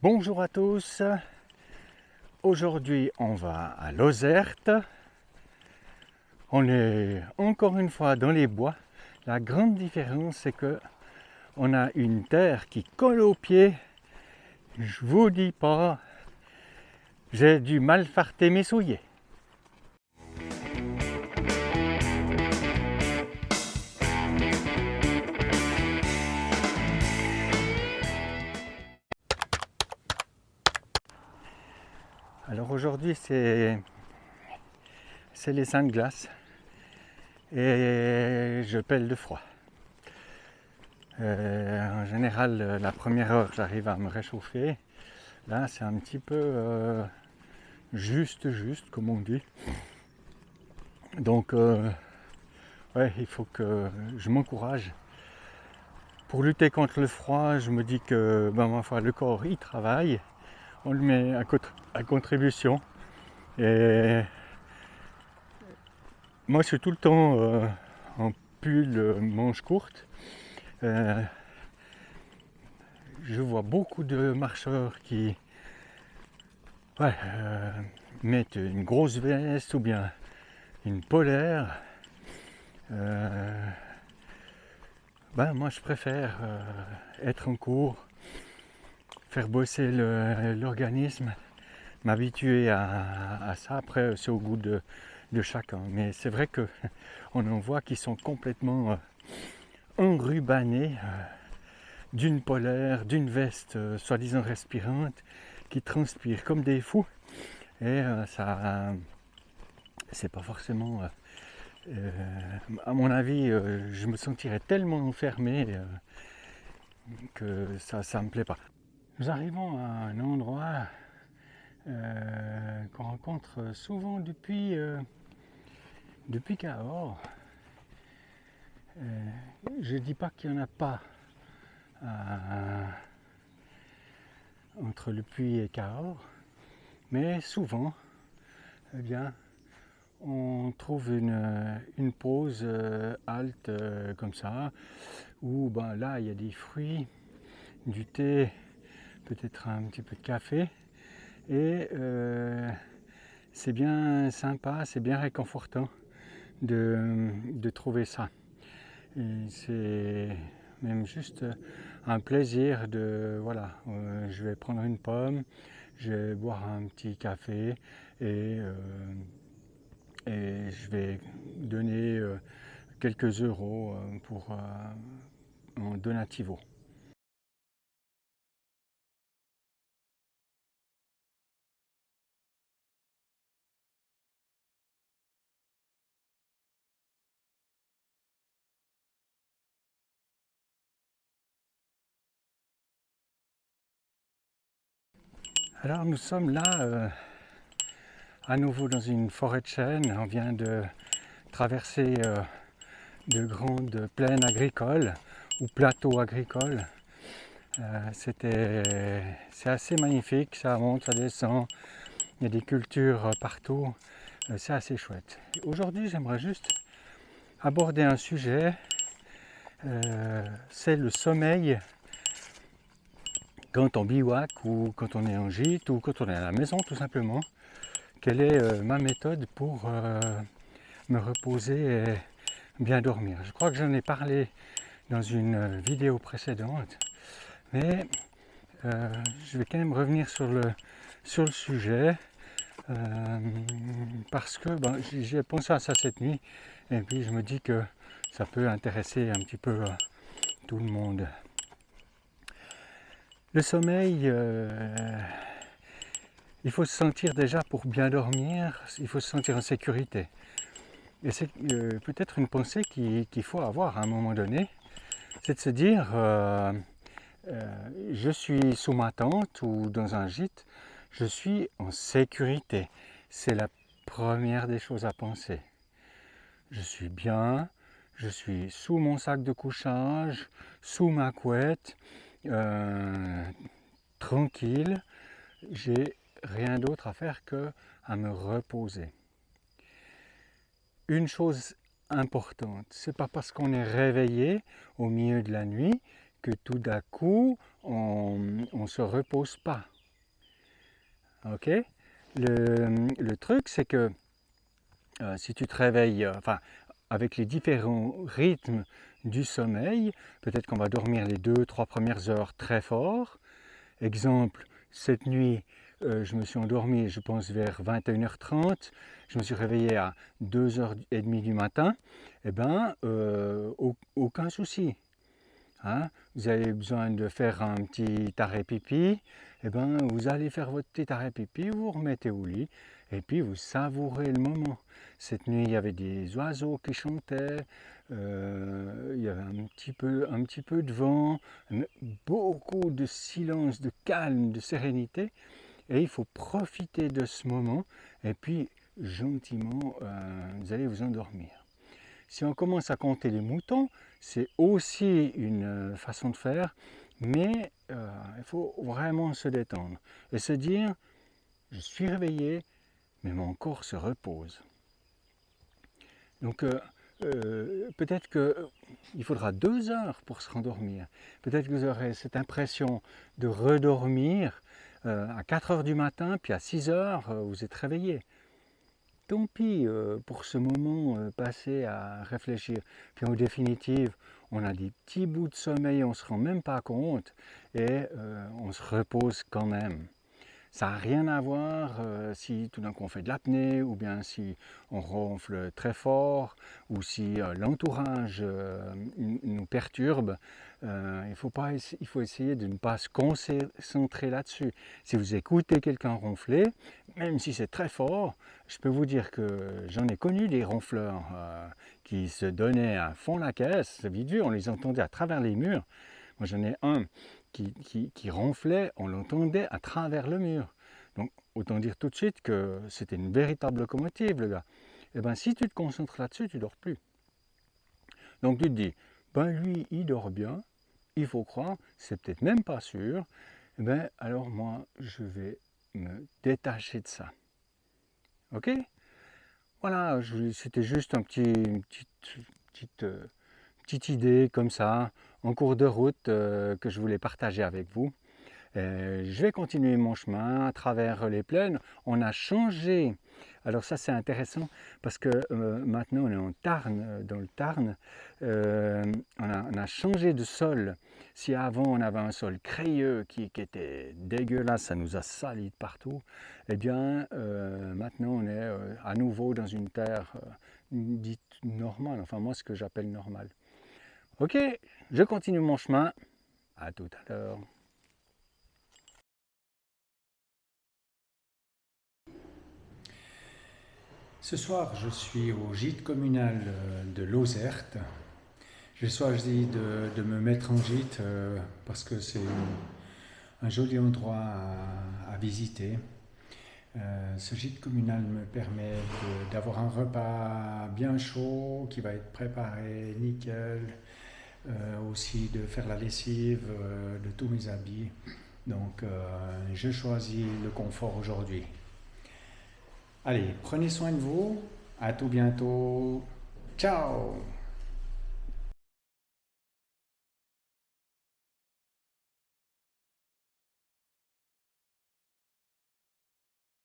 Bonjour à tous, aujourd'hui on va à Lozerte, on est encore une fois dans les bois. La grande différence c'est que on a une terre qui colle aux pieds, je vous dis pas, j'ai du mal farter mes souliers. Alors aujourd'hui c'est les Saintes Glaces et je pèle de froid. En général la première heure j'arrive à me réchauffer, là c'est un petit peu juste comme on dit. Donc ouais, il faut que je m'encourage. Pour lutter contre le froid, je me dis que le corps il travaille, on le met à contribution. Et moi je suis tout le temps en pull manche courte. Je vois beaucoup de marcheurs qui mettent une grosse veste ou bien une polaire. Moi je préfère être en cours, faire bosser l'organisme, m'habituer à ça. Après c'est au goût de chacun, mais c'est vrai qu'on en voit qui sont complètement enrubannés d'une polaire, d'une veste soi-disant respirante, qui transpirent comme des fous, et ça c'est pas forcément à mon avis, je me sentirais tellement enfermé que ça me plaît pas. Nous arrivons à un endroit qu'on rencontre souvent depuis Cahors. Je dis pas qu'il n'y en a pas entre Le Puy et Cahors, mais souvent, eh bien, on trouve une pause halte comme ça, où là il y a des fruits, du thé, peut-être un petit peu de café, et c'est bien sympa, c'est bien réconfortant de trouver ça. Et c'est même juste un plaisir de, je vais prendre une pomme, je vais boire un petit café et je vais donner quelques euros pour en donativo. Alors nous sommes là à nouveau dans une forêt de chênes. On vient de traverser de grandes plaines agricoles ou plateaux agricoles. C'est assez magnifique, ça monte, ça descend, il y a des cultures partout, c'est assez chouette. Aujourd'hui j'aimerais juste aborder un sujet, c'est le sommeil quand on bivouac ou quand on est en gîte ou quand on est à la maison tout simplement. Quelle est ma méthode pour me reposer et bien dormir? Je crois que j'en ai parlé dans une vidéo précédente, mais je vais quand même revenir sur le sujet parce que j'ai pensé à ça cette nuit et puis je me dis que ça peut intéresser un petit peu tout le monde. Le sommeil, il faut se sentir déjà, pour bien dormir, il faut se sentir en sécurité. Et c'est peut-être une pensée qu'il faut avoir à un moment donné, c'est de se dire je suis sous ma tente ou dans un gîte, je suis en sécurité. C'est la première des choses à penser. Je suis bien, je suis sous mon sac de couchage, sous ma couette, tranquille, j'ai rien d'autre à faire que à me reposer. Une chose importante, c'est pas parce qu'on est réveillé au milieu de la nuit que tout d'un coup on se repose pas. Ok. Le truc, c'est que si tu te réveilles, avec les différents rythmes du sommeil, peut-être qu'on va dormir les 2-3 premières heures très fort. Exemple, cette nuit, je me suis endormi, je pense, vers 21h30. Je me suis réveillé à 2h30 du matin. Eh bien, aucun souci. Hein, vous avez besoin de faire un petit arrêt pipi, eh ben, vous allez faire votre petit arrêt pipi, vous vous remettez au lit et puis vous savourez le moment. Cette nuit, il y avait des oiseaux qui chantaient, il y avait un petit peu de vent, beaucoup de silence, de calme, de sérénité et il faut profiter de ce moment et puis gentiment, vous allez vous endormir. Si on commence à compter les moutons, c'est aussi une façon de faire, mais il faut vraiment se détendre et se dire, je suis réveillé, mais mon corps se repose. Donc peut-être qu'il faudra 2 heures pour se rendormir. Peut-être que vous aurez cette impression de redormir à 4 heures du matin, puis à 6 heures, vous êtes réveillé. Tant pis pour ce moment passé à réfléchir. Puis en définitive, on a des petits bouts de sommeil, on ne se rend même pas compte et on se repose quand même. Ça n'a rien à voir si tout d'un coup on fait de l'apnée ou bien si on ronfle très fort ou si l'entourage nous perturbe. Il faut essayer de ne pas se concentrer là-dessus. Si vous écoutez quelqu'un ronfler, même si c'est très fort, je peux vous dire que j'en ai connu des ronfleurs qui se donnaient à fond la caisse, vite vu, on les entendait à travers les murs. Moi j'en ai un qui ronflait, on l'entendait à travers le mur. Donc autant dire tout de suite que c'était une véritable locomotive le gars. Et bien si tu te concentres là-dessus, tu ne dors plus. Donc tu te dis, ben lui il dort bien, il faut croire, c'est peut-être même pas sûr, et ben alors moi je vais me détacher de ça. Ok? Voilà, c'était juste une petite idée comme ça, en cours de route, que je voulais partager avec vous. Je vais continuer mon chemin à travers les plaines. On a changé. Alors ça c'est intéressant parce que maintenant on est en Tarn, dans le Tarn. On a changé de sol. Si avant on avait un sol crayeux qui était dégueulasse, ça nous a sali de partout. Eh bien maintenant on est à nouveau dans une terre dite normale. Enfin moi ce que j'appelle normale. Ok, je continue mon chemin. À tout à l'heure. Ce soir, je suis au gîte communal de Lozerte. J'ai choisi de me mettre en gîte parce que c'est un joli endroit à visiter. Ce gîte communal me permet d'avoir un repas bien chaud qui va être préparé nickel, aussi de faire la lessive de tous mes habits. Donc, je choisis le confort aujourd'hui. Allez, prenez soin de vous. À tout bientôt. Ciao!